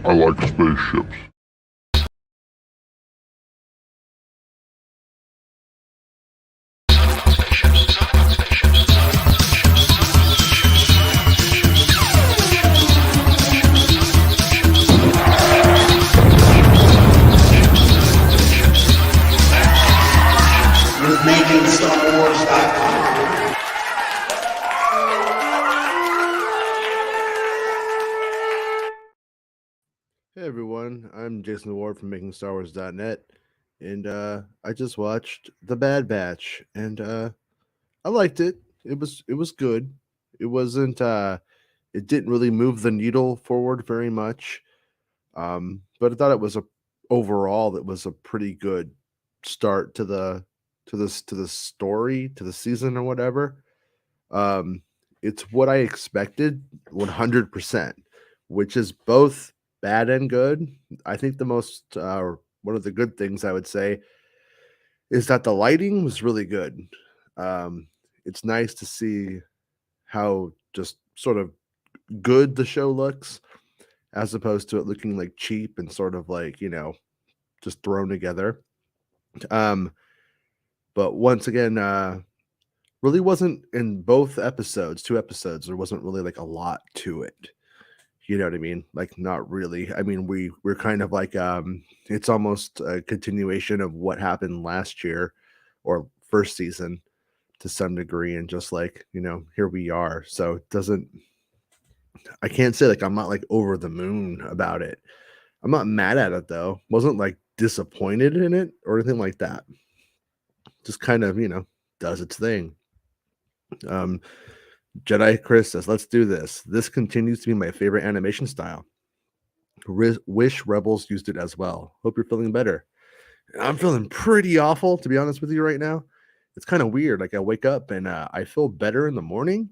I like spaceships. With MakingStarWars.net. Hey everyone, I'm Jason Ward from MakingStarWars.net, and I just watched The Bad Batch, and I liked it. It was good. It wasn't. It didn't really move the needle forward very much, but I thought it was a overall it was a pretty good start to the story, to the season or whatever. Um, it's what I expected 100%, which is both bad and good. I think the most one of the good things I would say is that the lighting was really good. Um, it's nice to see how just sort of good the show looks as opposed to it looking like cheap and sort of like, just thrown together. Um, but once again, really wasn't in both episodes, 2 episodes, there wasn't really, like, a lot to it. You know what I mean? Like, not really. I mean, we're kind of like, it's almost a continuation of what happened last year or first season to some degree, and just like, here we are. So it doesn't I can't say, like, I'm not, like, over the moon about it. I'm not mad at it, though. Wasn't, like, disappointed in it or anything like that. Just kind of, does its thing. Um, Jedi Chris says, "Let's do this. This continues to be my favorite animation style. Wish Rebels used it as well. Hope you're feeling better." I'm feeling pretty awful, to be honest with you right now. It's kind of weird. Like I wake up and I feel better in the morning,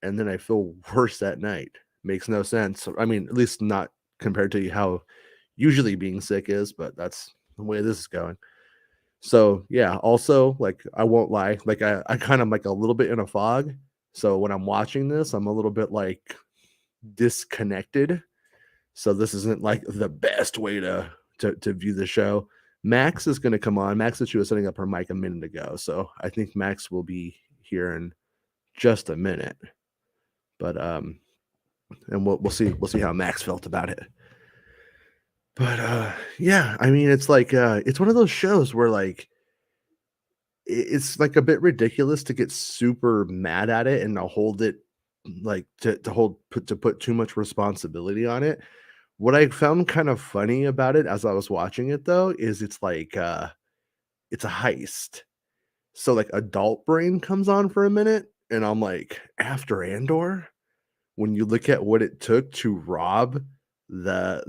and then I feel worse at night. Makes no sense. I mean, at least not compared to how usually being sick is, but that's the way this is going. So yeah, also like I won't lie, like I kind of like a little bit in a fog. So when I'm watching this, I'm a little bit like disconnected. So this isn't like the best way to view the show. Max is going to come on. Max said she was setting up her mic a minute ago, so I think Max will be here in just a minute. But and we'll see how Max felt about it. But yeah, I mean, it's like it's one of those shows where like it's like a bit ridiculous to get super mad at it and to hold it like to put too much responsibility on it. What I found kind of funny about it as I was watching it though is it's like it's a heist. So like adult brain comes on for a minute and I'm like, after Andor, when you look at what it took to rob the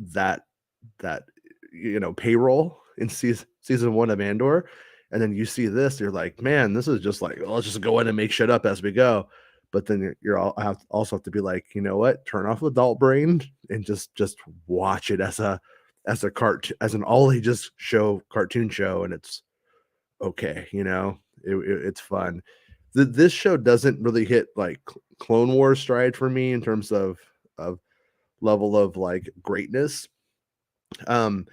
that that payroll in season 1 of Andor, and then you see this, you're like, man, this is just like, well, let's just go in and make shit up as we go. But then you're all also have to be like, you know what? Turn off adult brain and just watch it as a as an all ages show, cartoon show, and it's okay. It's fun. This show doesn't really hit like Clone Wars stride for me in terms of level of like greatness. Um,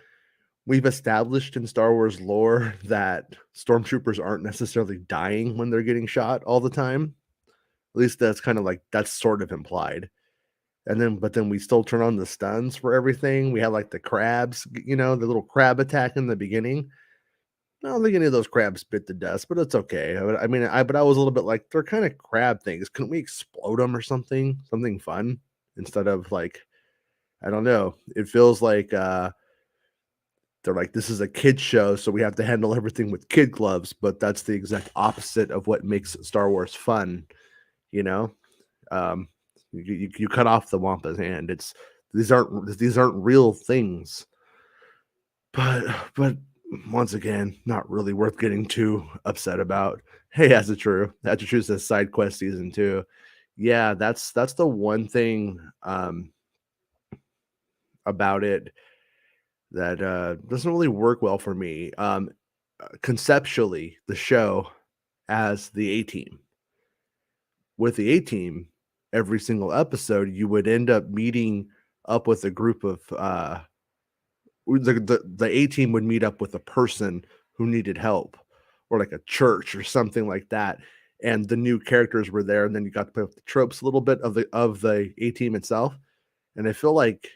we've established in Star Wars lore that stormtroopers aren't necessarily dying when they're getting shot all the time. At least that's kind of like that's sort of implied. But then we still turn on the stuns for everything. We had like the crabs, the little crab attack in the beginning. I don't think any of those crabs bit the dust, but it's okay. But I was a little bit like, they're kind of crab things. Couldn't we explode them or something? Something fun instead of like, I don't know. It feels like they're like, this is a kid show, so we have to handle everything with kid gloves, but that's the exact opposite of what makes Star Wars fun, you know? Um, you cut off the Wampa's hand. It's these aren't real things. But once again, not really worth getting too upset about. Hey, That's a true says side quest season 2. Yeah, that's the one thing about it that doesn't really work well for me. Conceptually, the show as the A team. With the A team, every single episode, you would end up meeting up with a group of the A team would meet up with a person who needed help, or like a church or something like that. And the new characters were there, and then you got to play with the tropes a little bit of the A team itself. And I feel like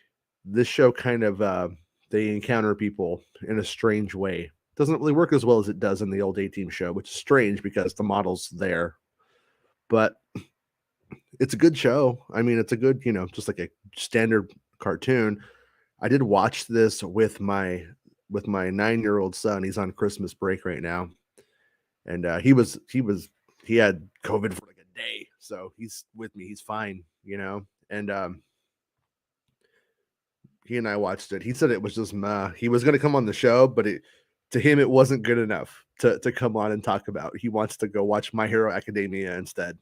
this show kind of they encounter people in a strange way. Doesn't really work as well as it does in the old A team show, which is strange because the model's there. But it's a good show. I mean, it's a good, just like a standard cartoon. I did watch this with my 9-year-old son. He's on Christmas break right now, and he had COVID for like a day, so he's with me. He's fine, and he and I watched it. He said it was just he was going to come on the show, but to him it wasn't good enough to come on and talk about. He wants to go watch My Hero Academia instead.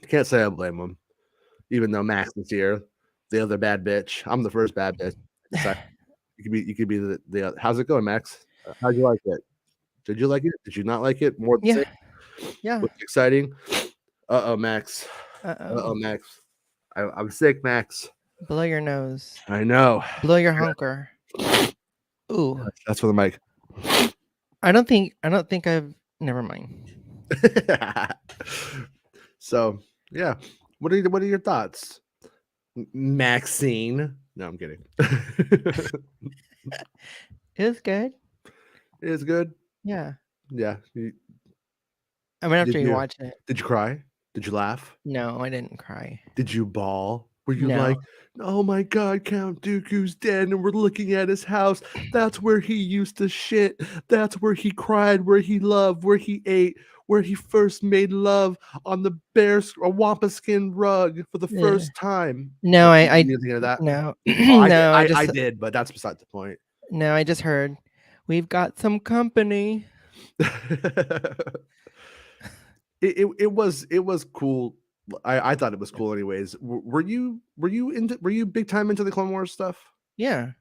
Can't say I blame him, even though Max is here, the other bad bitch. I'm the first bad bitch. You could be the how's it going, Max? How'd you like it? Did you like it? Did you not like it? More than Yeah. same? Yeah. What's exciting? Max. Max. I'm sick, Max. Blow your nose. I know. Blow your honker. Ooh. That's for the mic. I don't think I've. Never mind. So yeah, what are your thoughts, Maxine? No, I'm kidding. It was good. It is good. Yeah. Yeah. I mean, after Did you you- watch it. Did you cry? Did you laugh? No, I didn't cry. Did you bawl? Were you No. like, oh my God, Count Dooku's dead and we're looking at his house. That's where he used to shit. That's where he cried, where he loved, where he ate, where he first made love on the a wampa skin rug for the Yeah. first time. No, I You didn't hear that? no. Oh, No, I did, but that's beside the point. No, I just heard we've got some company. it was cool. I thought it was cool anyways. Were you big time into the Clone Wars stuff? Yeah.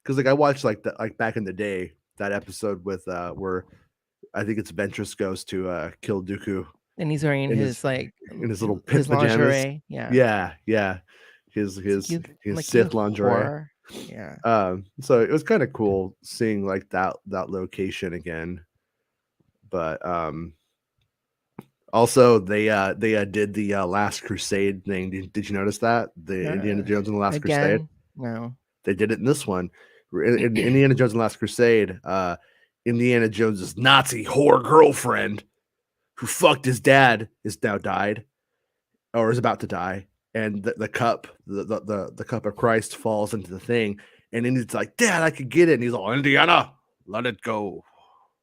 Because like I watched like back in the day that episode with where I think it's Ventress goes to kill Dooku And he's wearing in his little pit his pajamas. lingerie. Yeah. Yeah. His Like, Sith you lingerie. whore. Yeah. So it was kind of cool seeing like that location again. But also they did the Last Crusade thing. Did you notice that? The Indiana Jones and the Last Crusade? Again? No. They did it in this one. In Indiana Jones and the Last Crusade, Indiana Jones's Nazi whore girlfriend who fucked his dad is now died or is about to die. And the cup, the cup of Christ falls into the thing. And then he's like, Dad, I could get it. And he's like, Indiana, let it go.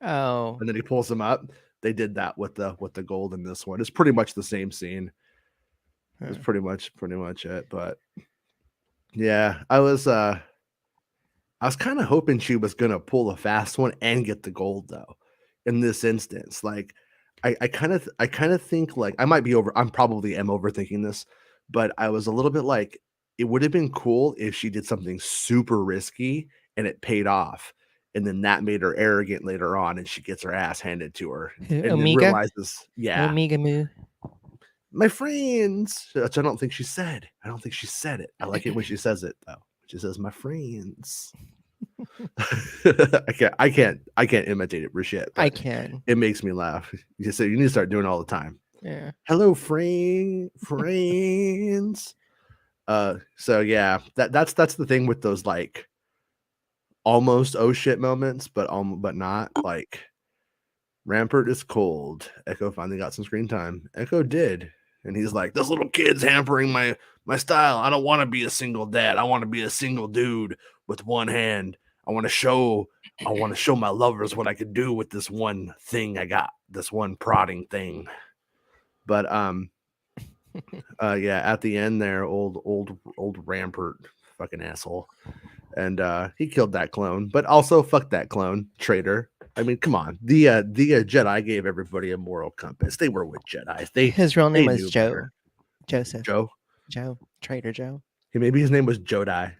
Oh. And then he pulls him up. They did that with the gold in this one. It's pretty much the same scene. It's pretty much it. But yeah, I was kind of hoping she was gonna pull a fast one and get the gold though. In this instance, like I kind of think like I'm probably overthinking this, but I was a little bit like it would have been cool if she did something super risky and it paid off. And then that made her arrogant later on, and she gets her ass handed to her, and then Omega? realizes, yeah, Omega Moo. my friends. Which I don't think she said. I don't think she said it. I like it when she says it though. She says, "My friends." I can't imitate it for shit. I But can. it makes me laugh. You say you need to start doing it all the time. Yeah. Hello, friends. So yeah, that's the thing with those like almost oh shit moments, but not. Like Rampart is cold. Echo finally got some screen time. Echo did, and he's like, "This little kid's hampering my style. I don't want to be a single dad. I want to be a single dude with one hand. I want to show my lovers what I could do with this one thing I got, this one prodding thing." But yeah, at the end there, old Rampart, fucking asshole. And he killed that clone, but also fuck that clone, traitor. I mean, come on. The Jedi gave everybody a moral compass. They were with Jedi. His real name they was knew Joe. better. Joseph. Joe. Trader Joe. Maybe his name was Jodi.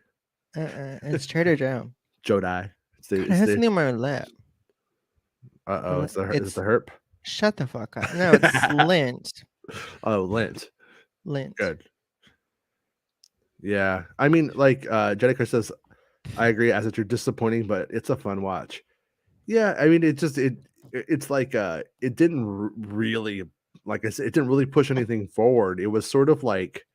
It's Trader Joe. Jodi. God, it has something on my lip. Is it the herp? Shut the fuck up. No, it's lint. Oh, lint. Lint. Good. Yeah. I mean, like Jedi Chris says, I agree as it's disappointing, but it's a fun watch. Yeah, I mean, it's like it didn't really, like I said, it didn't really push anything forward. It was sort of like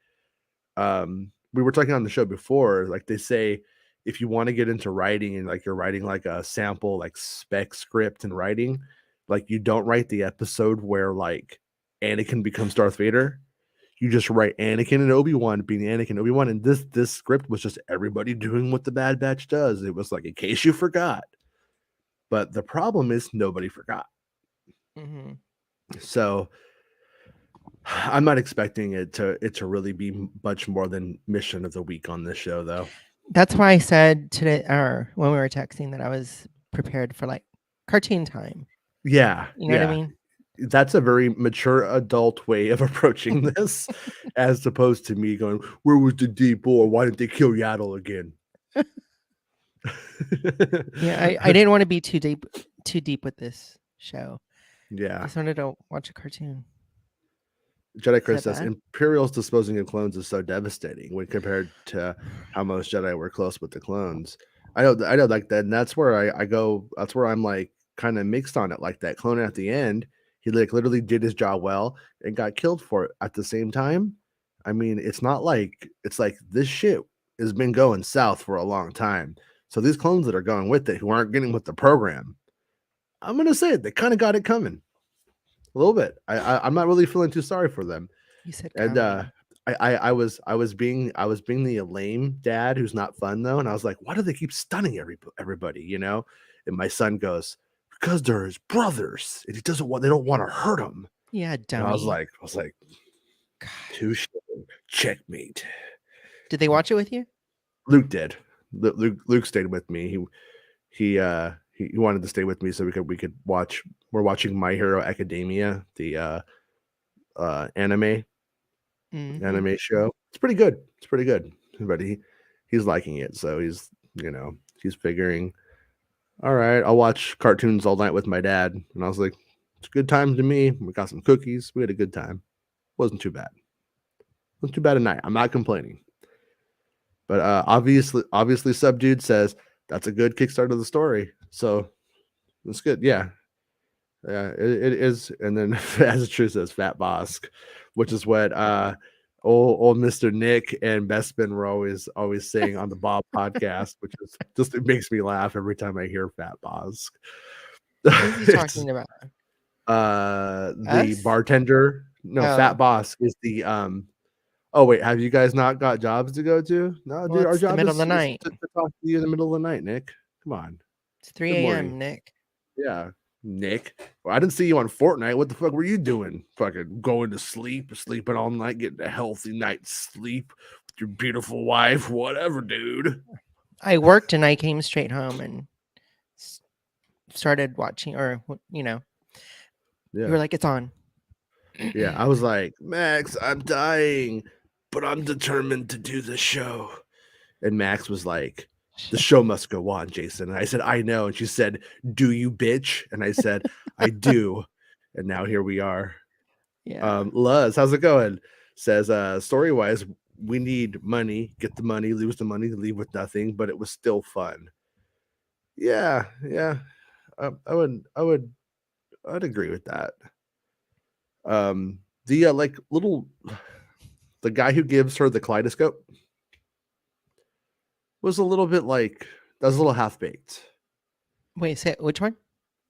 we were talking on the show before, like they say if you want to get into writing and like you're writing like a sample like spec script and writing, like you don't write the episode where like Anakin becomes Darth Vader. You just write Anakin and Obi-Wan being Anakin and Obi-Wan, and this script was just everybody doing what the Bad Batch does. It was like in case you forgot. But the problem is nobody forgot. Mhm. So I'm not expecting it to really be much more than mission of the week on this show, though. That's why I said today, or when we were texting, that I was prepared for like cartoon time. Yeah, You know what I yeah. mean? That's a very mature adult way of approaching this, as opposed to me going, "Where was the deep war? Why didn't they kill Yaddle again?" Yeah, I didn't want to be too deep with this show. I Yeah. just wanted to watch a cartoon. Jedi Is Chris that says bad? Imperials disposing of clones is so devastating when compared to how most Jedi were close with the clones. I know, like that, and that's where I go. That's where I'm like kind of mixed on it. Like that clone at the end, he like literally did his job well and got killed for it. At the same time, I mean, it's not like it's like this shit has been going south for a long time. So these clones that are going with it, who aren't getting with the program, I'm gonna say it. They kind of got it coming a little bit. I'm not really feeling too sorry for them. You said And coming. I was being the lame dad who's not fun though, and I was like, why do they keep stunning everybody? You know? And my son goes, because they're his brothers, and he doesn't want they don't want to hurt him. Yeah, And dummy. I was like, God. touche, checkmate. Did they watch it with you? Luke did. Luke stayed with me. He wanted to stay with me so we could watch. We're watching My Hero Academia, the anime Mm-hmm. anime show. It's pretty good. It's pretty good. But he's liking it, so he's figuring, all right, I'll watch cartoons all night with my dad. And I was like, it's a good time to me. We got some cookies. We had a good time. Wasn't too bad. Wasn't too bad a night. I'm not complaining. But obviously, Subdued says that's a good kickstart of the story. So it's good. Yeah, yeah, it is. And then as it true says, Fat Bosk, which is what old Mr. Nick and Bespin were always saying on the Bob podcast, which is just it makes me laugh every time I hear Fat Bosk. What is he It's talking about? the Us? bartender. No, Fat Oh, Bosk is the oh wait, have you guys not got jobs to go to? No, well, dude, our it's the job middle of the is night. to talk to you in the middle of the night, Nick. Come on. It's 3 Good morning. a.m., Nick. Yeah, Nick. Well, I didn't see you on Fortnite. What the fuck were you doing? Fucking going to sleep, sleeping all night, getting a healthy night's sleep with your beautiful wife, whatever, dude. I worked and I came straight home and s- started watching, or, you Yeah. were like, it's on. Yeah. I was like, Max, I'm dying, but I'm determined to do the show. And Max was like, the show must go on, Jason. And I said, I know. And she said, do you, bitch? And I said, I do. And now here we are. Yeah. Luz, how's it going? Says, story wise, we need money, get the money, lose the money, leave with nothing, but it was still fun. Yeah, yeah. I'd agree with that. The like little the guy who gives her the kaleidoscope was a little bit like that was a little half baked. Wait, say which one?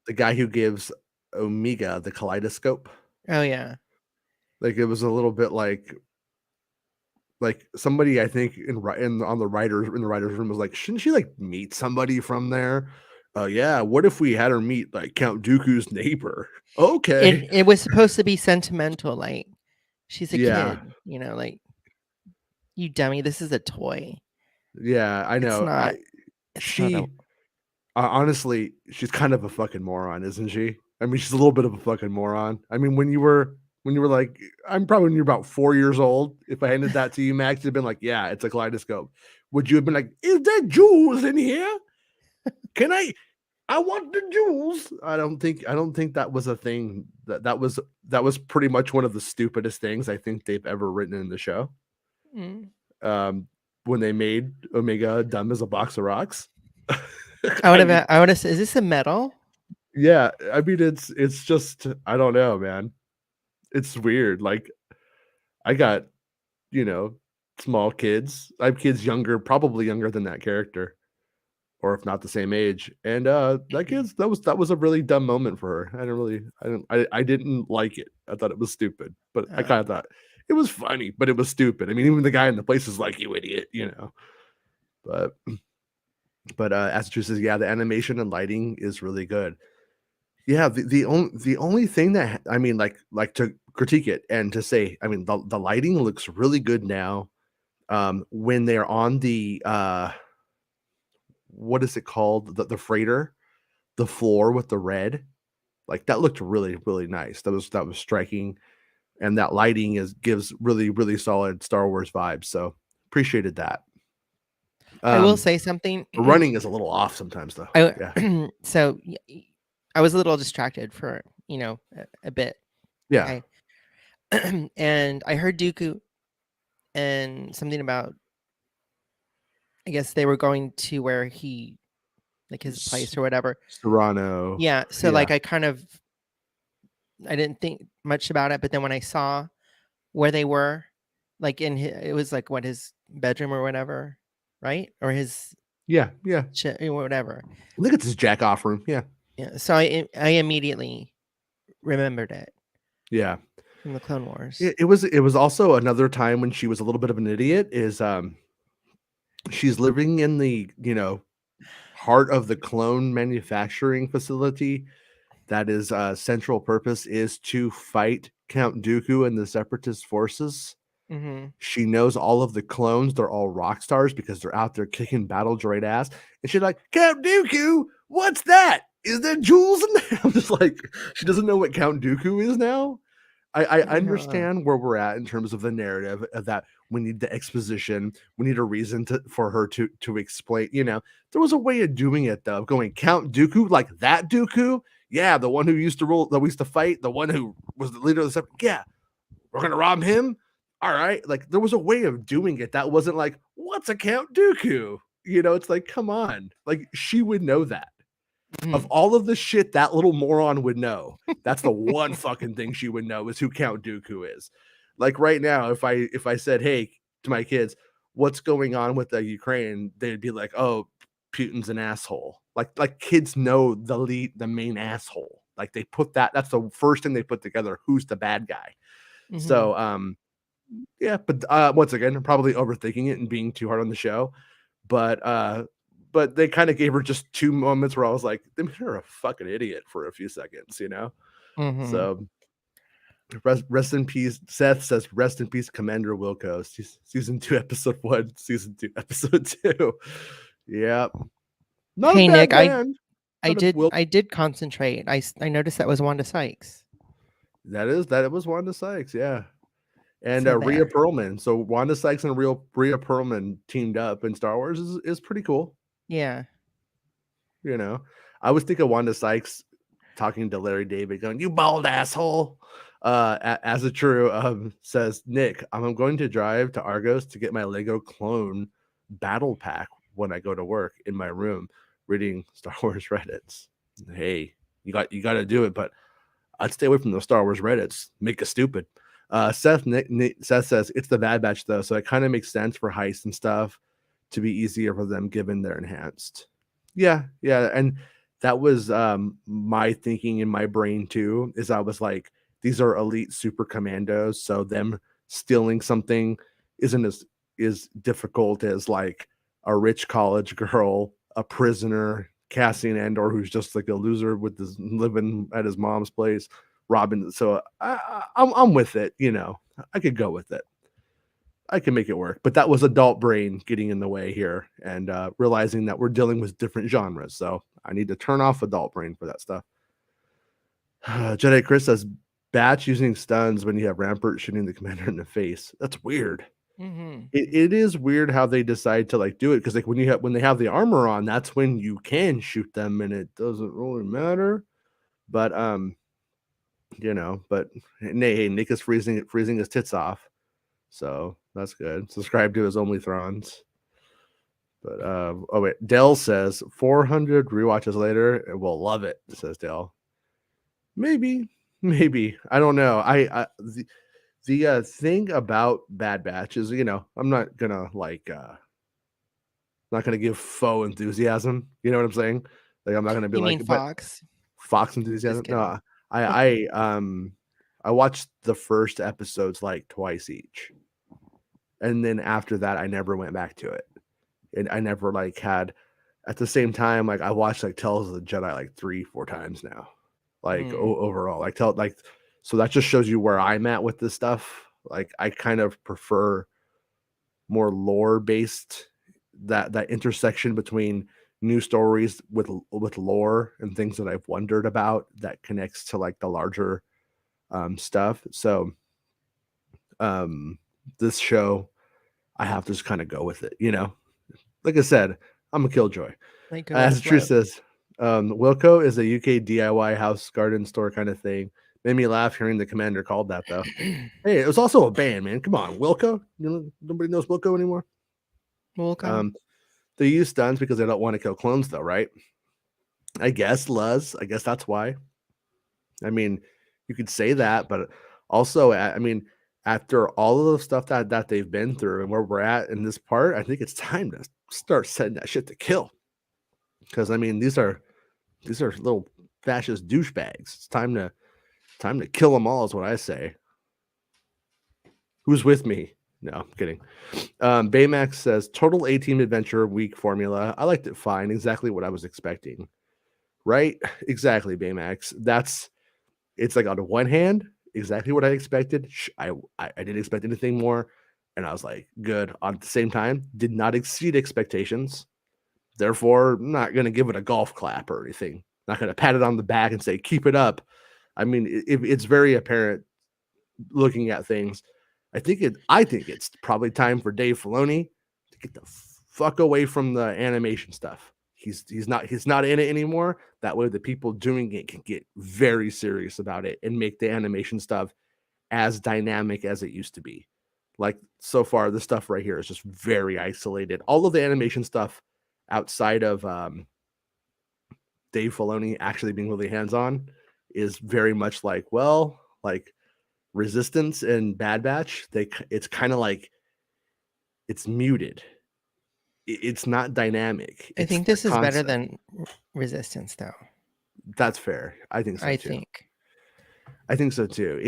The guy who gives Omega the kaleidoscope, Oh, yeah. like it was a little bit like somebody I think on the writers in the writers room was like, shouldn't she like meet somebody from there? Yeah. What if we had her meet like Count Dooku's neighbor? Okay. It was supposed to be sentimental, like she's a Yeah. kid, like you dummy, this is a toy. Yeah. I It's know. not. It's not a. She honestly, she's kind of a fucking moron, isn't she? I mean, she's a little bit of a fucking moron. I mean, when you were like, I'm probably when you're about 4 years old. If I handed that to you, Max, you'd have been like, yeah, it's a kaleidoscope. Would you have been like, is there jewels in here? Can I want the jewels. I don't think that was a thing. That was pretty much one of the stupidest things I think they've ever written in the show. Mm. Um, when they made Omega dumb as a box of rocks. I would have. Is this a medal? Yeah, I mean it's just I don't know, man. It's weird. Like I got, you know, small kids. I have kids younger, probably younger than that character, or if not the same age. And that was a really dumb moment for her. I didn't like it. I thought it was stupid, but I kind of thought it was funny, but it was stupid. I mean, even the guy in the place is like, "You idiot," you know. But as Drew says, yeah, the animation and lighting is really good. Yeah, the only thing that I mean, like to critique it and to say, I mean, the lighting looks really good now. When they're on the what is it called? The freighter, the floor with the red, like that looked really, really nice. That was striking. And that lighting gives really, really solid Star Wars vibes. So appreciated that. I will say something. Running is a little off sometimes though. Yeah. So I was a little distracted for a bit. Yeah. Okay. And I heard Dooku and something about, I guess they were going to where he, like his place or whatever. Serrano. Yeah. So like I didn't think much about it, but then when I saw where they were, like it was like his bedroom or whatever, right? Or his yeah, whatever. I think it's his jack off room. Yeah. Yeah. So I immediately remembered it. Yeah. From the Clone Wars. It was also another time when she was a little bit of an idiot. She's living in the heart of the clone manufacturing facility. That is central purpose is to fight Count Dooku and the Separatist forces. Mm-hmm. She knows all of the clones. They're all rock stars because they're out there kicking battle droid ass. And she's like, Count Dooku, what's that? Is there jewels in there? I'm just like, she doesn't know what Count Dooku is now. I understand where we're at in terms of the narrative of that. We need the exposition. We need a reason for her to explain. There was a way of doing it though, going Count Dooku, like that Dooku. Yeah, the one who used to rule, that we used to fight, the one who was the leader of the yeah, we're gonna rob him. All right, like there was a way of doing it that wasn't like, what's a Count Dooku? It's like, come on, like she would know that. Of all of the shit that little moron would know, that's the one fucking thing she would know is who Count Dooku is. Like right now, if I said, hey, to my kids, what's going on with the Ukraine, they'd be like, oh, Putin's an asshole. Like kids know the main asshole. Like they put that's the first thing they put together. Who's the bad guy? Mm-hmm. So yeah, but once again, I'm probably overthinking it and being too hard on the show. But they kind of gave her just 2 moments where I was like, they're a fucking idiot for a few seconds, Mm-hmm. So rest in peace. Seth says, rest in peace, Commander Wilco. Season 2, episode 1, season 2, episode 2. Yeah. Not hey, Nick, I did concentrate. I noticed that was Wanda Sykes. It was Wanda Sykes, yeah. And Rhea Perlman. So Wanda Sykes and Rhea Perlman teamed up in Star Wars is pretty cool. Yeah. I was thinking Wanda Sykes talking to Larry David going, you bald asshole. As a true says, Nick, I'm going to drive to Argos to get my Lego clone battle pack when I go to work in my room reading Star Wars Reddits. Hey, you got to do it, but I'd stay away from the Star Wars Reddits. Make it stupid. Seth says it's the Bad Batch though, so it kind of makes sense for heists and stuff to be easier for them given they're enhanced. Yeah, and that was my thinking in my brain too. Is I was like, these are elite super commandos, so them stealing something isn't as difficult as like a rich college girl, a prisoner, Cassian Andor, who's just like a loser with his living at his mom's place. Robin, so I'm with it. I could go with it. I can make it work, but that was adult brain getting in the way here and realizing that we're dealing with different genres. So I need to turn off adult brain for that stuff. Jedi Chris says, Batch using stuns when you have Rampart shooting the commander in the face. That's weird. Mm-hmm. It is weird how they decide to like do it because like when they have the armor on, that's when you can shoot them and it doesn't really matter. But but hey, Nick is freezing his tits off. So that's good. Subscribe to his OnlyThrons. But oh wait, Dell says 400 rewatches later, and we'll love it. Says Dell. Maybe, maybe I don't know. The thing about Bad Batch is, I'm not gonna not gonna give faux enthusiasm. You know what I'm saying? Like I'm not gonna be You mean like, but Fox? Fox Just enthusiasm. No, kidding. I watched the first episodes like twice each, and then after that, I never went back to it. And I never like had at the same time, like I watched like Tales of the Jedi like 3-4 times now. Like Mm. overall. So that just shows you where I'm at with this stuff. Like I kind of prefer more lore based, that intersection between new stories with lore and things that I've wondered about that connects to like the larger stuff. So this show, I have to just kind of go with it, like I said, I'm a killjoy. Like go with As the the truth flow. says, Wilco is a UK DIY house garden store kind of thing. Made me laugh hearing the commander called that though. Hey, it was also a band, man. Come on, Wilco. Nobody knows Wilco anymore. Welcome. They use stuns because they don't want to kill clones, though, right? I guess, Luz. I guess that's why. I mean, you could say that, but also, I mean, after all of the stuff that they've been through and where we're at in this part, I think it's time to start setting that shit to kill. Because I mean, these are little fascist douchebags. It's time to kill them all, is what I say. Who's with me? No, I'm kidding. Baymax says total A-team adventure week formula. I liked it fine. Exactly what I was expecting. Right? Exactly, Baymax. It's like on one hand, exactly what I expected. I didn't expect anything more. And I was like, good. On the same time, did not exceed expectations. Therefore, I'm not going to give it a golf clap or anything. Not going to pat it on the back and say, keep it up. I mean, it's very apparent looking at things. I think it's probably time for Dave Filoni to get the fuck away from the animation stuff. He's not in it anymore. That way, the people doing it can get very serious about it and make the animation stuff as dynamic as it used to be. Like so far, the stuff right here is just very isolated. All of the animation stuff outside of Dave Filoni actually being really hands on is very much like Resistance and Bad Batch. It's kind of like it's muted. It's not dynamic. I It's think the this is better concept. than Resistance, though. That's fair. I think so I too. think. I think so too.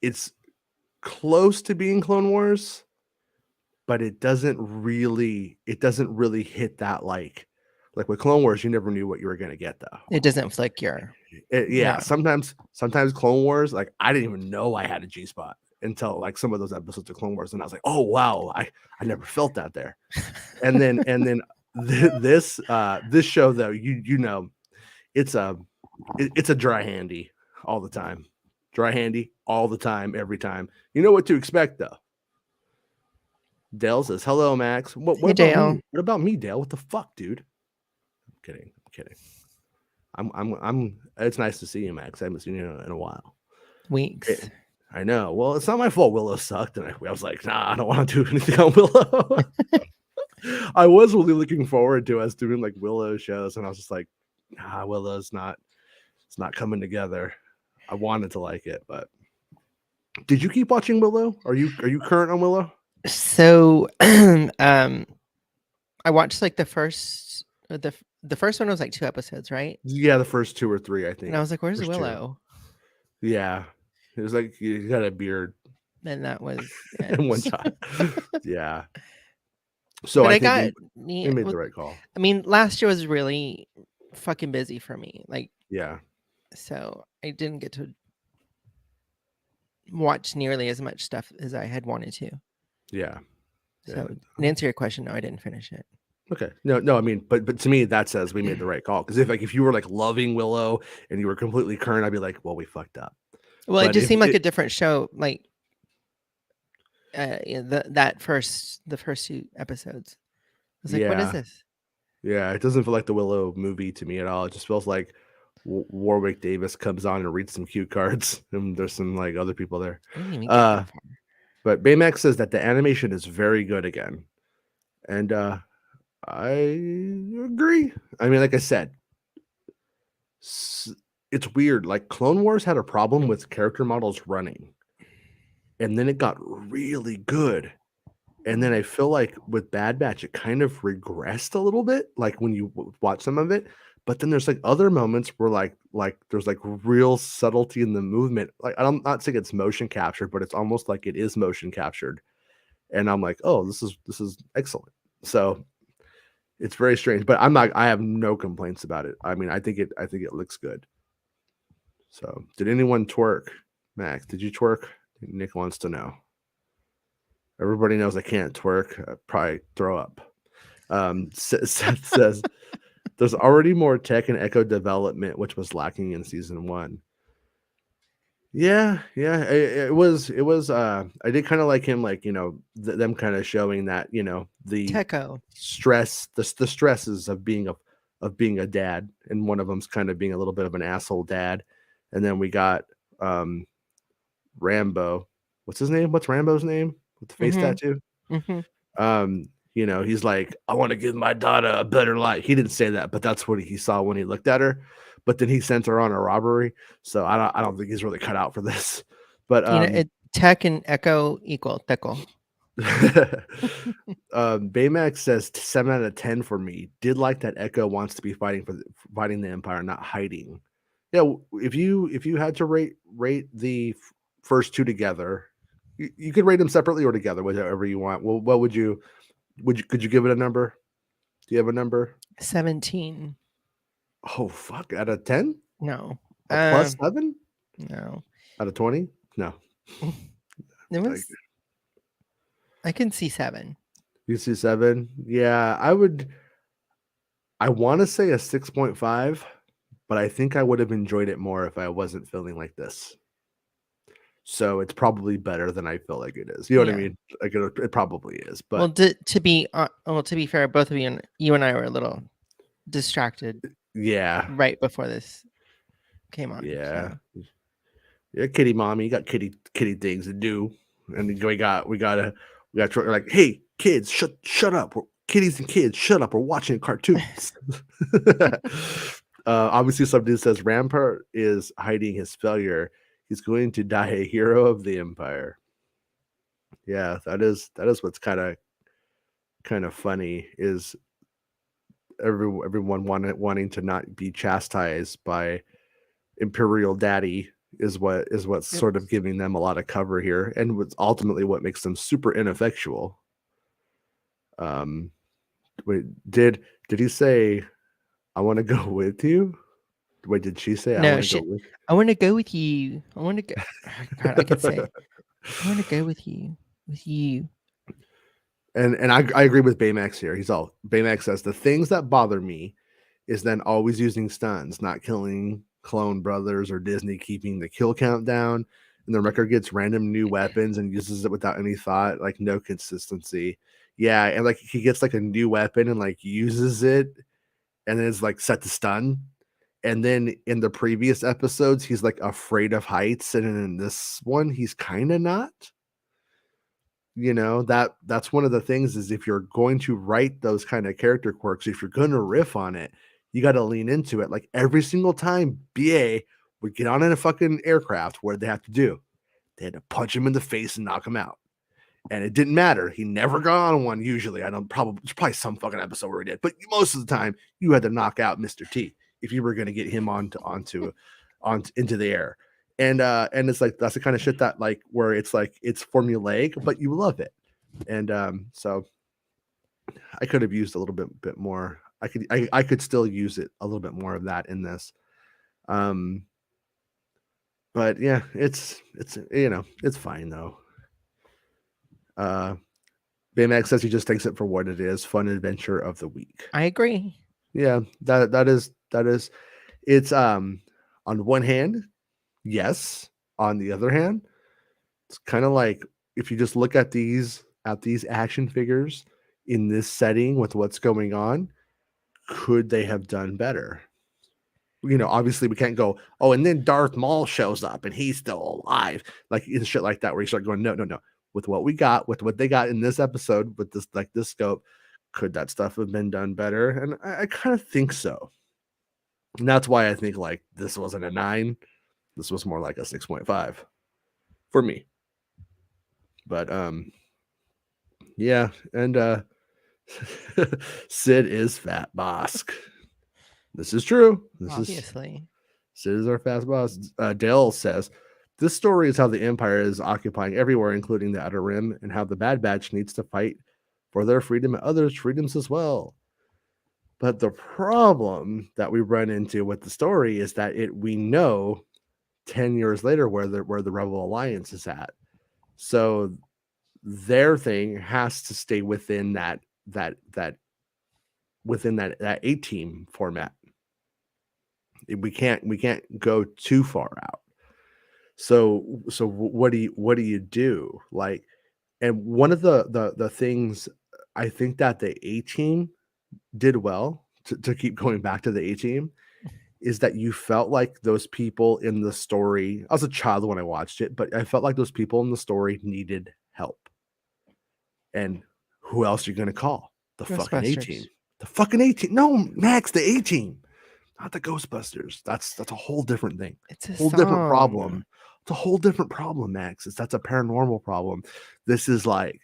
It's close to being Clone Wars, but it doesn't really hit that like with Clone Wars, you never knew what you were gonna get though. It doesn't flick your. Yeah, sometimes Clone Wars, like I didn't even know I had a G spot until like some of those episodes of Clone Wars, and I was like, oh wow, I never felt that there. And then this show though, it's a dry handy all the time. Dry handy all the time, every time. You know what to expect though. Dale says, "Hello, Max. What Hey, about Dale. me? What about me, Dale? What the fuck, dude?" I'm kidding. I'm. It's nice to see you, Max. I haven't seen you in a while. Weeks. I know. Well, it's not my fault. Willow sucked, and I was like, nah, I don't want to do anything on Willow. I was really looking forward to us doing like Willow shows, and I was just like, nah, Willow's not. It's not coming together. I wanted to like it, but did you keep watching Willow? Are you current on Willow? So, I watched like the first one was like 2 episodes, right? Yeah, the first 2 or 3, I think. And I was like, "Where's First 2. Willow?" Yeah, it was like you got a beard And that was in one it. shot. Yeah. So But I I think got we made the right call. I mean, last year was really fucking busy for me. Like, Yeah. so I didn't get to watch nearly as much stuff as I had wanted to. Yeah. So, to answer your question, no, I didn't finish it. Okay. No. I mean, but to me, that says we made the right call. Because if you were like loving Willow and you were completely current, I'd be like, well, we fucked up. Well, But it just if seemed like a different show. Like, the first 2 episodes. I was like, "What is this?" Yeah, it doesn't feel like the Willow movie to me at all. It just feels like Warwick Davis comes on and reads some cue cards, and there's some like other people there. I didn't even get that far. But Baymax says that the animation is very good again. And I agree. I mean, like I said, it's weird. Like Clone Wars had a problem with character models running, and then it got really good. And then I feel like with Bad Batch, it kind of regressed a little bit, like when you watch some of it. But then there's like other moments where like there's like real subtlety in the movement. Like I'm not saying it's motion captured, but it's almost like it is motion captured. And I'm like, oh, this is excellent. So it's very strange, but I have no complaints about it. I mean, I think it looks good. So did anyone twerk? Max, did you twerk? Nick wants to know. Everybody knows I can't twerk. I'd probably throw up. Seth says there's already more tech and echo development, which was lacking in season 1. Yeah, it was. I did kind of like him, like them kind of showing that the Techo. stress, the stresses of being a dad, and one of them's kind of being a little bit of an asshole dad, and then we got Rambo. What's his name? What's Rambo's name with the face tattoo? He's like, I want to give my daughter a better life. He didn't say that, but that's what he saw when he looked at her. But then he sent her on a robbery, so I don't think he's really cut out for this. But Tech and echo equal techo. Baymax says 7 out of 10 for me. Did like that Echo wants to be fighting the Empire, not hiding. Yeah, if you had to rate the first two together, you could rate them separately or together, whatever you want. Well, what could you give it a number? Do you have a number? 17. Oh fuck! Out of 10? No. A plus 7? No. Out of 20? No. There was. I can see 7. You see 7? Yeah, I would. I want to say a 6.5, but I think I would have enjoyed it more if I wasn't feeling like this. So it's probably better than I feel like it is. You know what I mean? Like it probably is. But well, to be fair, both of you and I were a little distracted. Yeah. Right before this came on. Yeah. So. Yeah, kitty mommy, you got kitty things to do, and we got like, hey kids, shut up. Kitties and kids, shut up. We're watching cartoons. Obviously, somebody says Rampart is hiding his failure. He's going to die a hero of the Empire. Yeah, that is what's kind of funny is everyone wanting to not be chastised by Imperial Daddy is what's sort of giving them a lot of cover here, and what's ultimately what makes them super ineffectual. Wait, did he say, I want to go with you? Wait, did she say, no, I want to go with you? I want to go. God, I could say, I want to go with you. And I agree with Baymax here. Baymax says the things that bother me is then always using stuns, not killing clone brothers, or Disney keeping the kill count down, and the Wrecker gets random new weapons and uses it without any thought, like no consistency. Yeah, and like he gets like a new weapon and like uses it, and then it's like set to stun. And then in the previous episodes, he's like afraid of heights, and in this one, he's kind of not. That's one of the things is if you're going to write those kind of character quirks, if you're going to riff on it, you got to lean into it. Like every single time BA would get on in a fucking aircraft, what did they have to do? They had to punch him in the face and knock him out. And it didn't matter. He never got on one usually. There's probably some fucking episode where he did, but most of the time you had to knock out Mr. T if you were going to get him onto into the air. And it's like that's the kind of shit that like where it's like it's formulaic, but you love it. And so I could have used a little bit more. I could still use it a little bit more of that in this. But yeah, it's it's fine though. Baymax says he just takes it for what it is, fun adventure of the week. I agree. Yeah, that is it's on one hand, yes. On the other hand, it's kind of like if you just look at these action figures in this setting with what's going on, could they have done better? Obviously we can't go, oh, and then Darth Maul shows up and he's still alive, like and shit like that, where you start going, no. With what we got, with what they got in this episode, with this scope, Could that stuff have been done better? And I kind of think so. And that's why I think like this wasn't a 9. This was more like a 6.5 for me. But yeah, and Sid is Fat Bosk. This is true. Obviously. Sid is our fast boss. Dale says, this story is how the Empire is occupying everywhere, including the Outer Rim, and how the Bad Batch needs to fight for their freedom and others' freedoms as well. But the problem that we run into with the story is that we know 10 years later where the Rebel Alliance is at. So their thing has to stay within that A-team format. We can't go too far out. So what do you do? Like, and one of the things I think that the A-team did well, to keep going back to the A-team, is that you felt like those people in the story. I was a child when I watched it, but I felt like those people in the story needed help. And who else are you going to call? The fucking A-team. The fucking A-team. No, Max, the A-team. Not the Ghostbusters. That's a whole different thing. It's a whole song. different problem. It's a whole different problem, Max. That's a paranormal problem. This is like,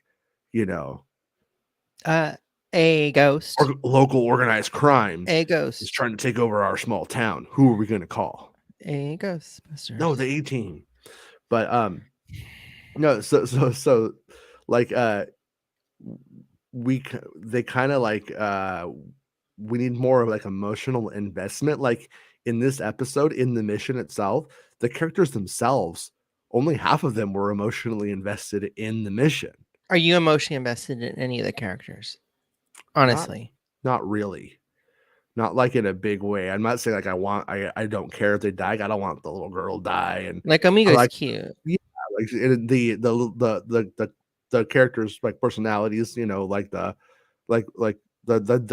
a ghost. or local organized crime A is ghost. trying to take over our small town. Who are we going to call? A Ghostbusters. No, the A-team. But no, so like they kind of like we need more of like emotional investment. Like in this episode, in the mission itself, the characters themselves, only half of them were emotionally invested in the mission. Are you emotionally invested in any of the characters? Honestly, not really. Not like in a big way. I'm not saying like I don't care if they die. I don't want the little girl die. And like Amigo's like, cute. Yeah, like the characters like personalities, like the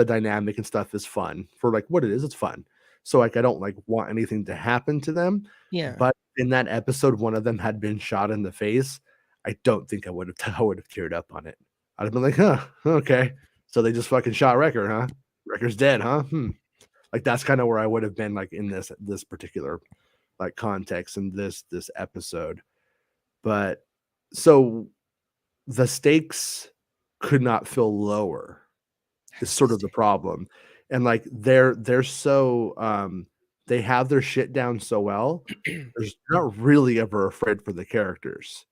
dynamic and stuff is fun for like what it is. It's fun. So like I don't like want anything to happen to them. Yeah. But in that episode, one of them had been shot in the face. I don't think I would have teared up on it. I'd have been like, huh, okay. So they just fucking shot Wrecker, huh? Wrecker's dead, huh? Like that's kind of where I would have been like in this particular like context in this episode. But so the stakes could not feel lower is sort of the problem. And like they're so they have their shit down so well. There's not really ever afraid for the characters.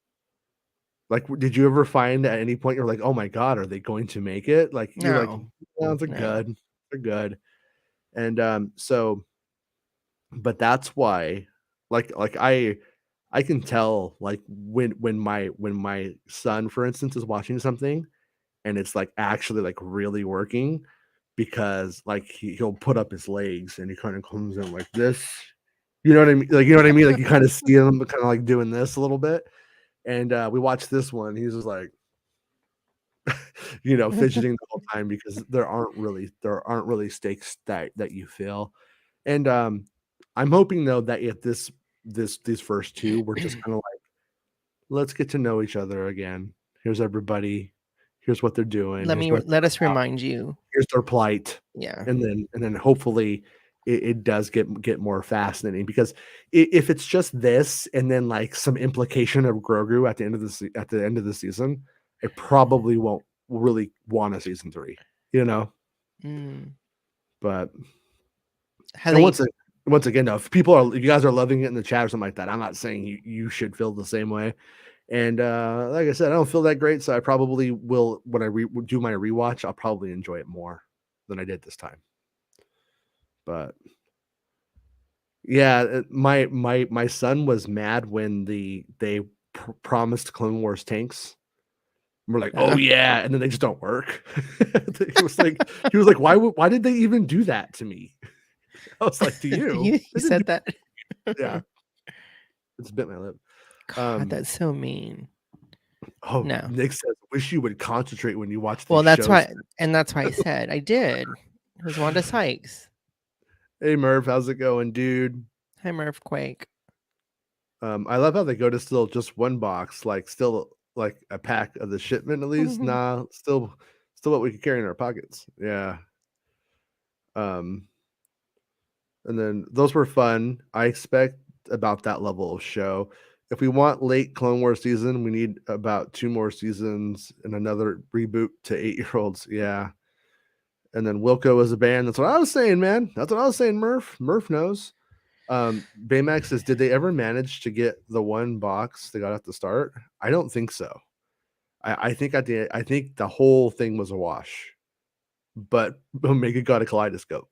Like, did you ever find at any point you're like, oh my god, are they going to make it? Like you're like, no, they're good. They're good. And so but that's why like I can tell like when my son, for instance, is watching something and it's like actually like really working because like he'll put up his legs and he kind of comes in like this. You know what I mean? Like, you know what I mean? Like you kind of see him kind of like doing this a little bit. And we watched this one. He's just like, fidgeting the whole time because there aren't really stakes that you feel. And I'm hoping though that if these first two were just kind of like, let's get to know each other again. Here's everybody. Here's what they're doing. Let us remind you. Here's their plight. Yeah. And then hopefully it does get more fascinating because if it's just this and then like some implication of Grogu at the end of the season, I probably won't really want a season 3, But once again, though, if you guys are loving it in the chat or something like that, I'm not saying you should feel the same way. And like I said, I don't feel that great, so I probably will when I do my rewatch. I'll probably enjoy it more than I did this time. But yeah, my son was mad when they promised Clone Wars tanks. We're like, oh yeah, and then they just don't work. he was like, why did they even do that to me? I was like, to you. You said that. Yeah, it's bit my lip. God, that's so mean. Oh no. Nick says, wish you would concentrate when you watch. Well, that's why, and that's why I said I did. It was Wanda Sykes. Hey Murph, how's it going, dude? Hi Murph Quake. I love how they go to still just one box, like still like a pack of the shipment at least. Nah, still Still what we could carry in our pockets. Yeah. Um, and then those were fun. I expect about that level of show. If we want late Clone Wars season, we need about 2 more seasons and another reboot to 8-year-olds. Yeah. And then Wilco as a band. That's what I was saying, man. That's what I was saying, Murph. Murph knows. Baymax says, did they ever manage to get the one box they got at the start? I don't think so. I think I think the whole thing was a wash. But Omega got a kaleidoscope.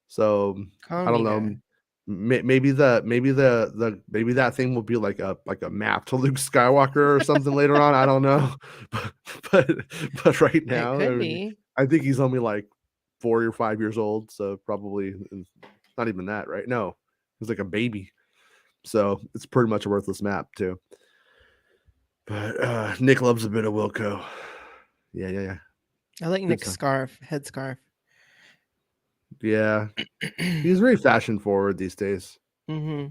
So I don't know. Omega. Maybe that thing will be like a map to Luke Skywalker or something later on. I don't know, but right It now, I could mean, be. I think he's only like 4 or 5 years old, so probably not even that, right? No, he's like a baby, so it's pretty much a worthless map too. But Nick loves a bit of Wilco. Yeah. I like Good Nick's stuff. headscarf. Yeah, he's very fashion forward these days. Mm-hmm.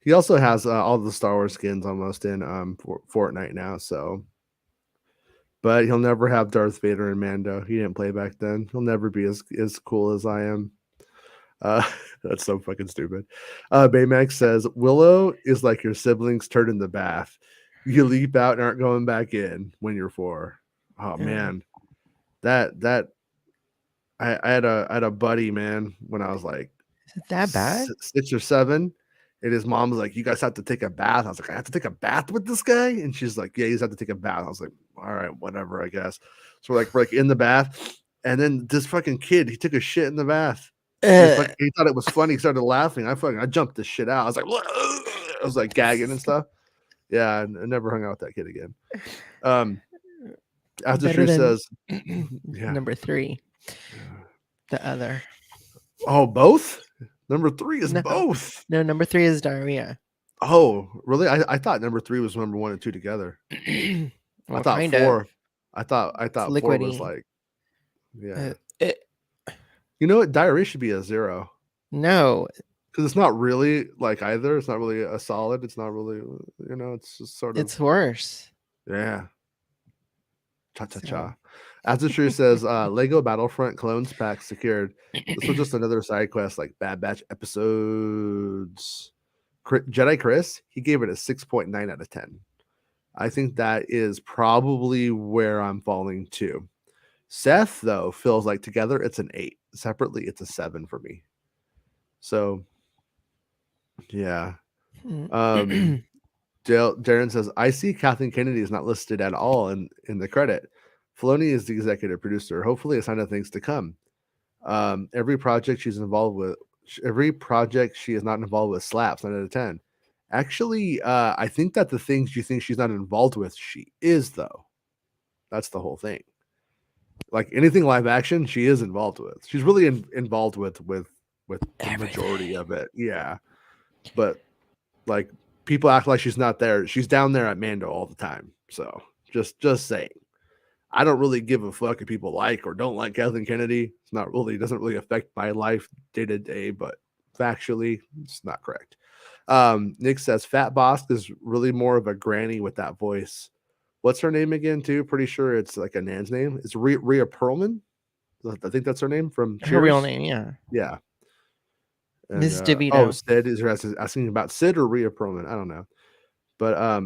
He also has all the Star Wars skins almost in Fortnite now, so. But he'll never have Darth Vader and Mando. He didn't play back then. He'll never be as cool as I am. That's so fucking stupid. Baymax says Willow is like your siblings turned in the bath. You leap out and aren't going back in when you're 4. Oh man, that I had a buddy, man, when I was like Is it that bad? 6 or 7, and his mom was like, "You guys have to take a bath." I was like, "I have to take a bath with this guy," and she's like, "Yeah, you just have to take a bath." I was like, "All right, whatever, I guess." So we're like in the bath, and then this fucking kid, he took a shit in the bath. And he thought it was funny. He started laughing. I jumped the shit out. I was like, I was like gagging and stuff. Yeah, I never hung out with that kid again. After Better True than says, yeah. number 3. The other. Oh, both? Number 3 is No. both. No, number 3 is diarrhea. Oh, really? I thought number 3 was number 1 and 2 together. Well, I thought kind 4. of. I thought It's 4 was liquidy. like, yeah. It, You know what? Diarrhea should be a 0 no, because it's not really like either. It's not really a solid. It's not really, it's just sort of, it's worse. yeah. Cha cha cha. So. As the True says, Lego Battlefront clones pack secured. This was just another side quest like Bad Batch episodes. Jedi Chris, he gave it a 6.9 out of 10. I think that is probably where I'm falling to. Seth, though, feels like together it's an 8. Separately, it's a 7 for me. So, yeah. Darren says, I see Kathleen Kennedy is not listed at all in the credit. Filoni is the executive producer. Hopefully a sign of things to come. Every project she is not involved with slaps 9 out of 10. Actually, I think that the things you think she's not involved with, she is, though. That's the whole thing. Like anything live action, she is involved with. She's really involved with the majority of it. Yeah. But like people act like she's not there. She's down there at Mando all the time. So just saying. I don't really give a fuck if people like or don't like Kathleen Kennedy. It's not really, doesn't really affect my life day to day, but factually, it's not correct. Nick says Fat Bosk is really more of a granny with that voice. What's her name again, too? Pretty sure it's like a Nan's name. It's Rhea Perlman. I think that's her name from Cheers. Her real name, yeah. Yeah. And, Ms. DeVito. Sid is asking about Sid or Rhea Perlman. I don't know. But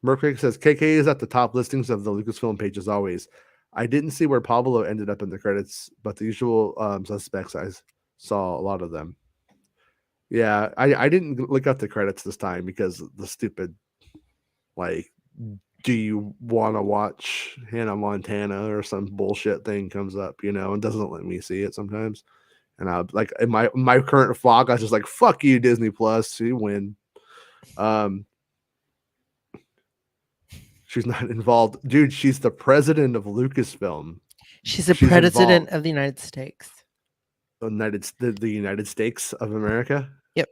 Mercury says KK is at the top listings of the Lucasfilm page as always. I didn't see where Pablo ended up in the credits, but the usual suspects, I saw a lot of them. Yeah, I didn't look up the credits this time because the stupid, like, do you want to watch Hannah Montana or some bullshit thing comes up, and doesn't let me see it sometimes. And I like in my current fog, I was just like, fuck you, Disney Plus, you win. She's not involved. Dude, she's the president of Lucasfilm. She's the president of the United States. The United States of America? Yep.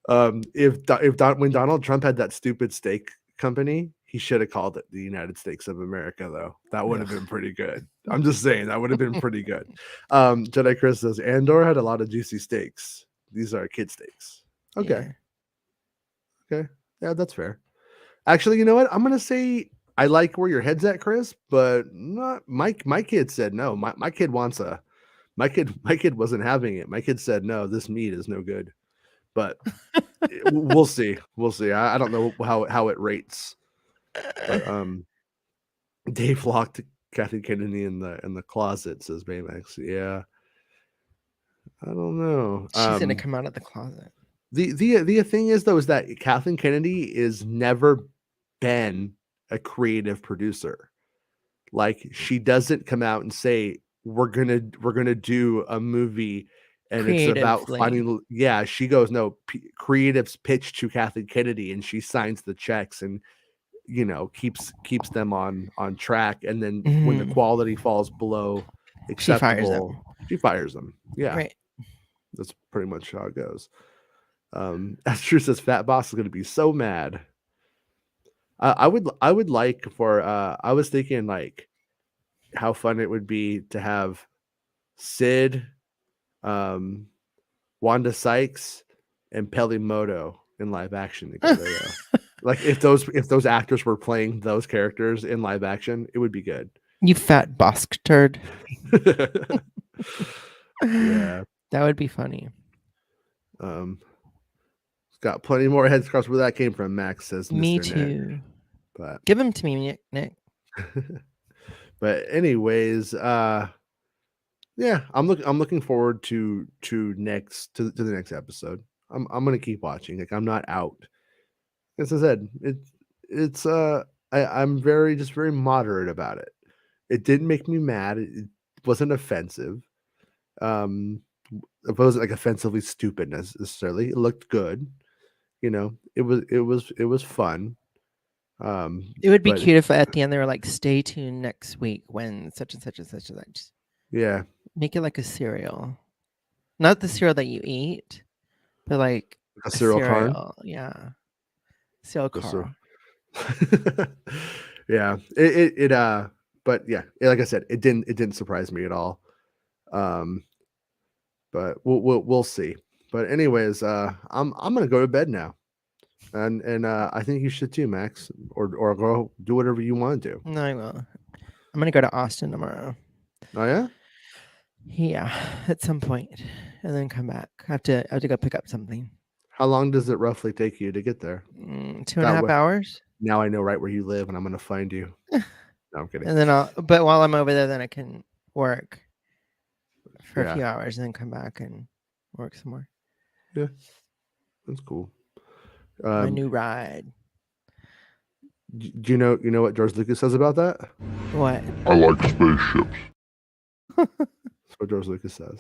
When Donald Trump had that stupid steak company, he should have called it the United States of America, though. That would have been pretty good. I'm just saying, that would have been pretty good. Jedi Chris says, Andor had a lot of juicy steaks. These are kid steaks. Okay. Yeah. Okay. Yeah, that's fair. Actually, you know what? I'm gonna say I like where your head's at, Chris, but not my kid said no. My kid wants a my kid wasn't having it. My kid said no, this meat is no good. But we'll see. We'll see. I don't know how it rates. But Dave locked Kathy Kennedy in the closet, says Baymax. Yeah. I don't know. She's gonna come out of the closet. The thing is though, is that Kathleen Kennedy is never been a creative producer. Like she doesn't come out and say we're gonna do a movie and it's about Creatively. finding. Yeah, she goes no creatives pitch to Kathleen Kennedy and she signs the checks and keeps them on track. And then when the quality falls below acceptable, she fires them. Yeah, right. That's pretty much how it goes. As True says, Fat Boss is going to be so mad. I would like for I was thinking like how fun it would be to have Sid, Wanda Sykes, and Pelimoto in live action together. Like if those actors were playing those characters in live action, it would be good. You fat bosk turd. Yeah, that would be funny. Got plenty more heads across where that came from. Max says, Me Mr. too. Nick. But give them to me, Nick. But anyways, yeah, I'm looking forward to the next episode. I'm gonna keep watching. Like I'm not out. As I said, I'm very moderate about it. It didn't make me mad. It wasn't offensive. It wasn't like offensively stupid necessarily. It looked good. It was fun. It would be cute if at the end they were like, "Stay tuned next week when such and such and such and such." Yeah, make it like a cereal, not the cereal that you eat, but like a cereal carn. Yeah, cereal carn. Yeah, but yeah, like I said, it didn't surprise me at all. But we'll see. But anyways, I'm gonna go to bed now. And I think you should too, Max, or go do whatever you want to do. No, I will. I'm gonna go to Austin tomorrow. Oh yeah? Yeah, at some point, and then come back. I have to go pick up something. How long does it roughly take you to get there? 2.5 hours. Now I know right where you live, and I'm gonna find you. No, I'm kidding. And then but while I'm over there, then I can work for a few hours, and then come back and work some more. Yeah, that's cool. My new ride. Do you know what George Lucas says about that? What? I like spaceships. That's what George Lucas says.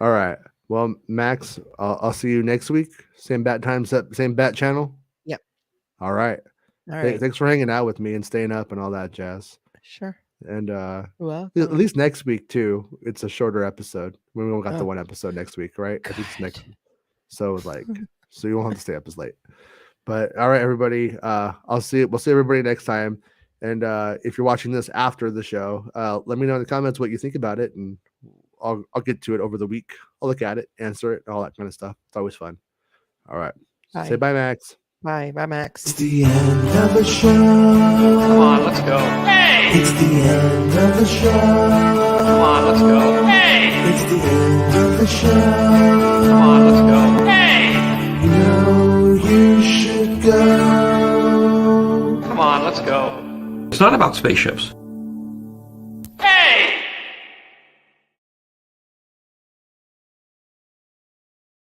All right. Well, Max, I'll see you next week. Same bat time, same bat channel. Yep. All right. All right. Thanks for hanging out with me and staying up and all that jazz. Sure. And well, at least next week too. It's a shorter episode. We only got the one episode next week, right? I think it's next. So so you won't have to stay up as late. But all right, everybody. We'll see everybody next time. And if you're watching this after the show, let me know in the comments what you think about it, and I'll get to it over the week. I'll look at it, answer it, all that kind of stuff. It's always fun. All right. Bye. Say bye, Max. Bye, Max. It's the end of the show. Come on, let's go. Hey! It's the end of the show. Come on, let's go. Hey! It's the end of the show. Come on, let's go. Hey! You know you should go. Come on, let's go. It's not about spaceships.